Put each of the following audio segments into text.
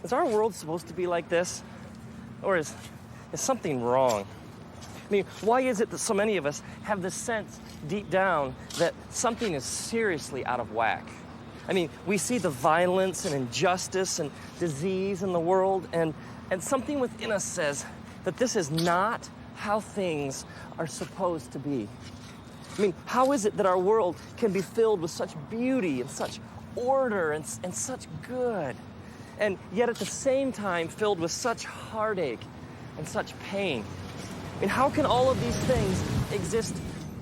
Is our world supposed to be like this? Or is something wrong? I mean, why is it that so many of us have this sense deep down that something is seriously out of whack? I mean, we see the violence and injustice and disease in the world, and something within us says that this is not how things are supposed to be. I mean, how is it that our world can be filled with such beauty and such order and such good, and yet at the same time filled with such heartache and such pain? I mean, how can all of these things exist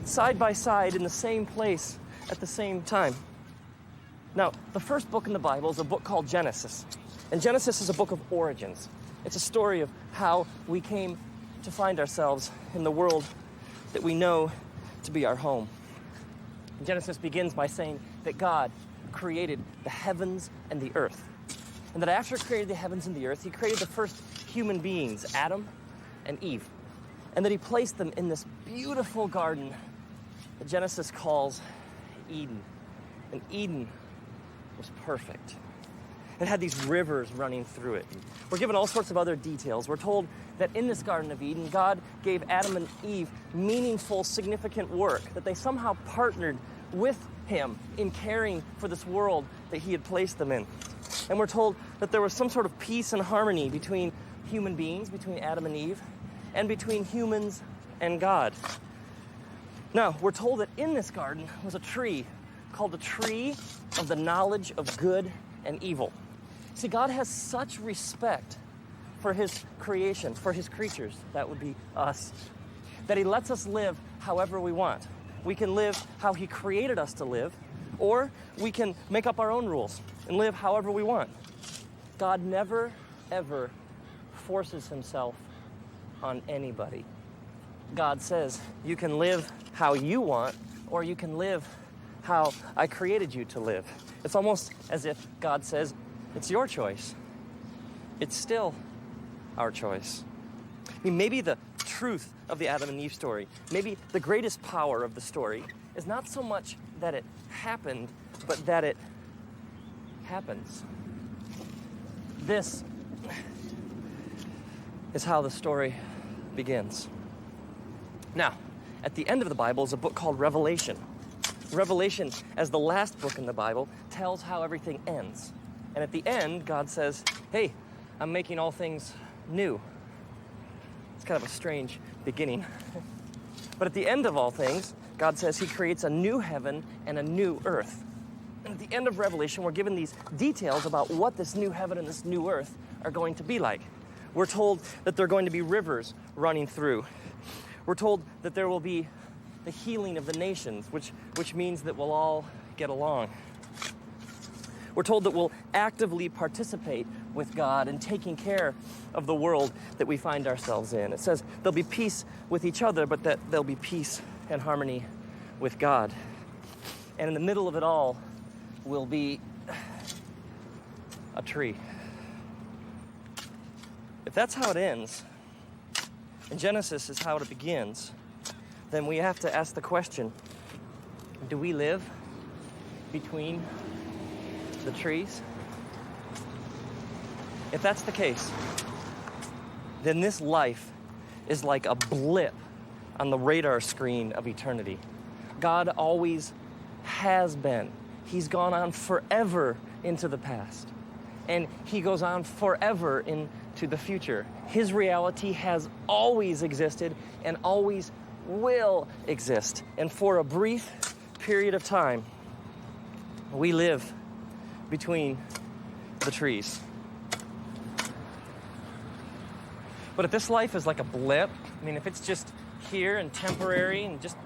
side by side in the same place at the same time? Now, the first book in the Bible is a book called Genesis. And Genesis is a book of origins. It's a story of how we came to find ourselves in the world that we know to be our home. Genesis begins by saying that God created the heavens and the earth. And that after he created the heavens and the earth, he created the first human beings, Adam and Eve. And that he placed them in this beautiful garden that Genesis calls Eden. And Eden was perfect. It had these rivers running through it. We're given all sorts of other details. We're told that in this Garden of Eden, God gave Adam and Eve meaningful, significant work, that they somehow partnered with him in caring for this world that he had placed them in. And we're told that there was some sort of peace and harmony between human beings, between Adam and Eve, and between humans and God. Now, we're told that in this garden was a tree called the tree of the knowledge of good and evil. See, God has such respect for his creation, for his creatures, that would be us, that he lets us live however we want. We can live how he created us to live, or we can make up our own rules and live however we want. God never, ever forces himself on anybody. God says, you can live how you want, or you can live how I created you to live. It's almost as if God says, it's your choice. It's still our choice. I mean, maybe the truth of the Adam and Eve story, maybe the greatest power of the story is not so much that it happened, but that it happens. This is how the story begins. Now, at the end of the Bible is a book called Revelation. Revelation, as the last book in the Bible, tells how everything ends. And at the end, God says, hey, I'm making all things new. It's kind of a strange beginning. But at the end of all things, God says he creates a new heaven and a new earth. And at the end of Revelation, we're given these details about what this new heaven and this new earth are going to be like. We're told that there are going to be rivers running through. We're told that there will be the healing of the nations, which means that we'll all get along. We're told that we'll actively participate with God in taking care of the world that we find ourselves in. It says there'll be peace with each other, but that there'll be peace and harmony with God. And in the middle of it all will be a tree. If that's how it ends, and Genesis is how it begins, then we have to ask the question, do we live between the trees? If that's the case, then this life is like a blip on the radar screen of eternity. God always has been. He's gone on forever into the past. And he goes on forever into the future. His reality has always existed and always will exist. And for a brief period of time, we live between the trees. But if this life is like a blip, I mean, if it's just here and temporary and just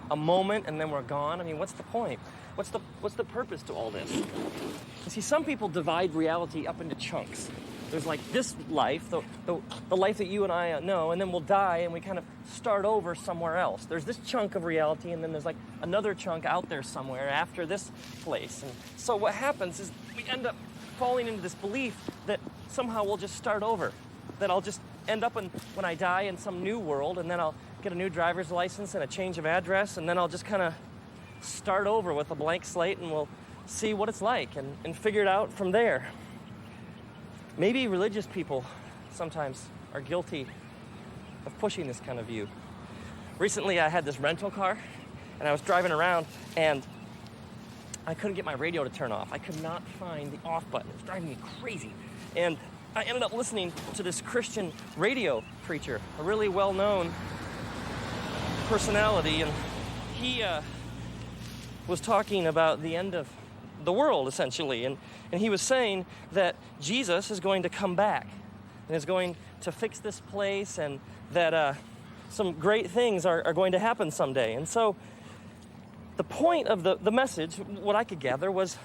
a moment and then we're gone, I mean, what's the point? What's the purpose to all this? You see, some people divide reality up into chunks. There's like this life, the life that you and I know, and then we'll die and we kind of start over somewhere else. There's this chunk of reality, and then there's like another chunk out there somewhere after this place. And so what happens is we end up falling into this belief that somehow we'll just start over, that I'll just end up when I die in some new world, and then I'll get a new driver's license and a change of address, and then I'll just kind of start over with a blank slate, and we'll see what it's like and figure it out from there. Maybe religious people sometimes are guilty of pushing this kind of view. Recently, I had this rental car, and I was driving around, and I couldn't get my radio to turn off. I could not find the off button. It was driving me crazy. And I ended up listening to this Christian radio preacher, a really well-known personality, and he was talking about the end of the world, essentially, and he was saying that Jesus is going to come back and is going to fix this place, and that some great things are going to happen someday. And so the point of the message, what I could gather, was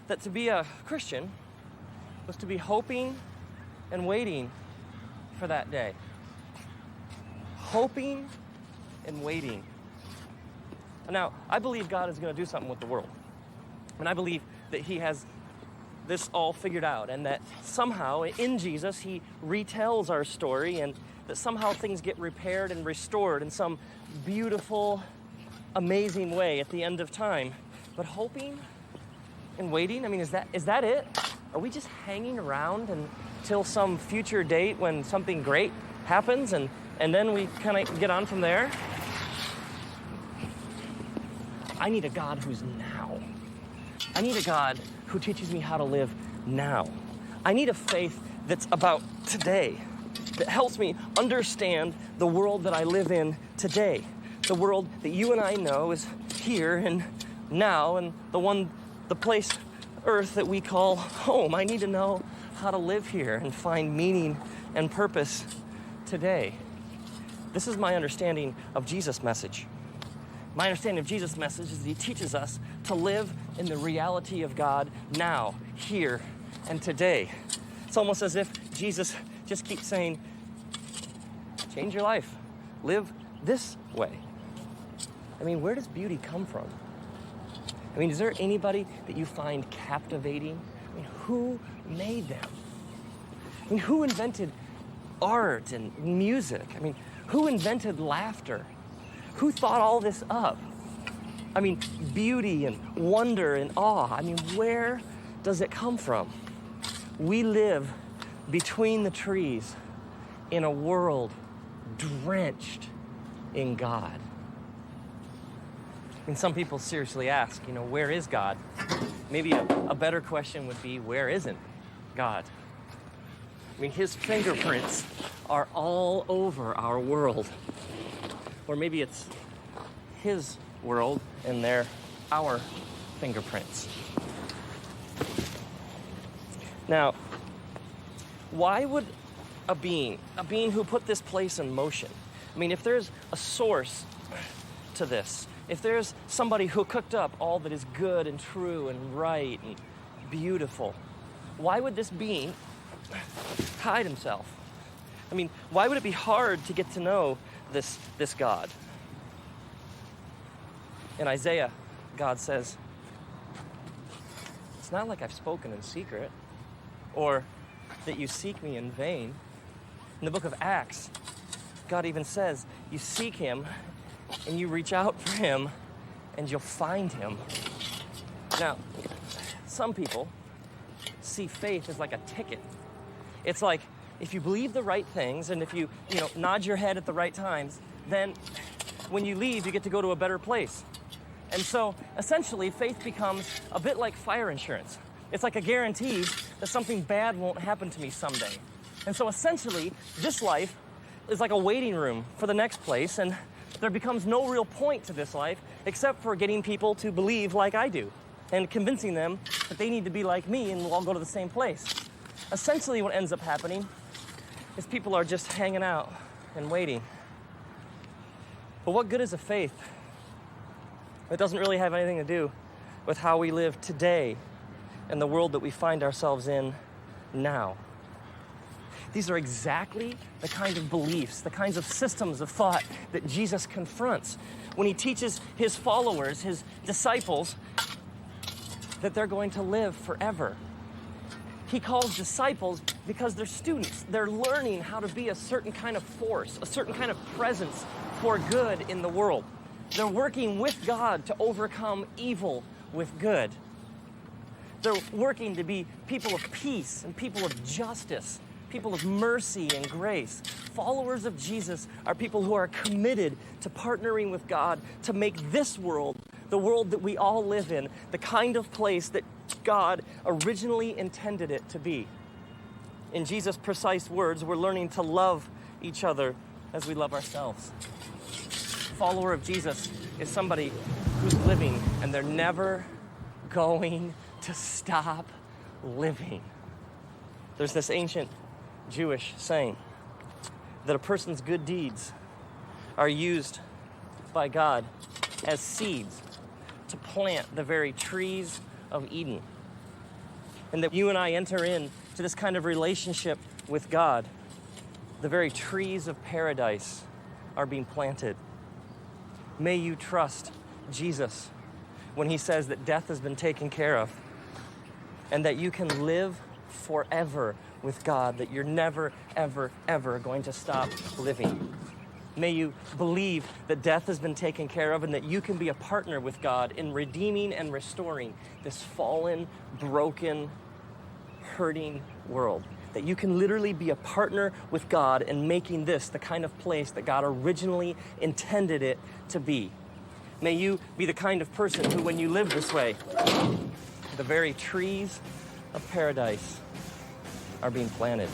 that to be a Christian was to be hoping and waiting for that day. Hoping and waiting. Now, I believe God is going to do something with the world. And I believe that he has this all figured out, and that somehow in Jesus he retells our story, and that somehow things get repaired and restored in some beautiful, amazing way at the end of time. But hoping and waiting, I mean, is that it? Are we just hanging around until some future date when something great happens, and then we kind of get on from there? I need a God who's now. I need a God who teaches me how to live now. I need a faith that's about today, that helps me understand the world that I live in today. The world that you and I know is here and now, and the place, earth, that we call home. I need to know how to live here and find meaning and purpose today. This is my understanding of Jesus' message. My understanding of Jesus' message is that he teaches us to live in the reality of God now, here, and today. It's almost as if Jesus just keeps saying, change your life. Live this way. I mean, where does beauty come from? I mean, is there anybody that you find captivating? I mean, who made them? I mean, who invented art and music? I mean, who invented laughter? Who thought all this up? I mean, beauty and wonder and awe. I mean, where does it come from? We live between the trees in a world drenched in God. I mean, some people seriously ask, where is God? Maybe a better question would be, where isn't God? I mean, his fingerprints are all over our world. Or maybe it's his world and they're our fingerprints. Now, why would a being who put this place in motion, I mean, if there's a source to this, if there's somebody who cooked up all that is good and true and right and beautiful, why would this being hide himself? I mean, why would it be hard to get to know this God? In Isaiah, God says, it's not like I've spoken in secret, or that you seek me in vain. In the book of Acts, God even says, you seek him and you reach out for him and you'll find him. Now, some people see faith as like a ticket. It's like, if you believe the right things and if you nod your head at the right times, then when you leave, you get to go to a better place. And so, essentially, faith becomes a bit like fire insurance. It's like a guarantee that something bad won't happen to me someday. And so, essentially, this life is like a waiting room for the next place, and there becomes no real point to this life except for getting people to believe like I do and convincing them that they need to be like me and we'll all go to the same place. Essentially, what ends up happening is people are just hanging out and waiting. But what good is a faith? It doesn't really have anything to do with how we live today and the world that we find ourselves in now. These are exactly the kind of beliefs, the kinds of systems of thought that Jesus confronts when he teaches his followers, his disciples, that they're going to live forever. He calls disciples because they're students. They're learning how to be a certain kind of force, a certain kind of presence for good in the world. They're working with God to overcome evil with good. They're working to be people of peace and people of justice, people of mercy and grace. Followers of Jesus are people who are committed to partnering with God to make this world, the world that we all live in, the kind of place that God originally intended it to be. In Jesus' precise words, we're learning to love each other as we love ourselves. Follower of Jesus is somebody who's living, and they're never going to stop living. There's this ancient Jewish saying that a person's good deeds are used by God as seeds to plant the very trees of Eden. And that you and I enter into this kind of relationship with God, the very trees of paradise are being planted. May you trust Jesus when he says that death has been taken care of and that you can live forever with God, that you're never, ever, ever going to stop living. May you believe that death has been taken care of and that you can be a partner with God in redeeming and restoring this fallen, broken, hurting world. That you can literally be a partner with God in making this the kind of place that God originally intended it to be. May you be the kind of person who, when you live this way, the very trees of paradise are being planted.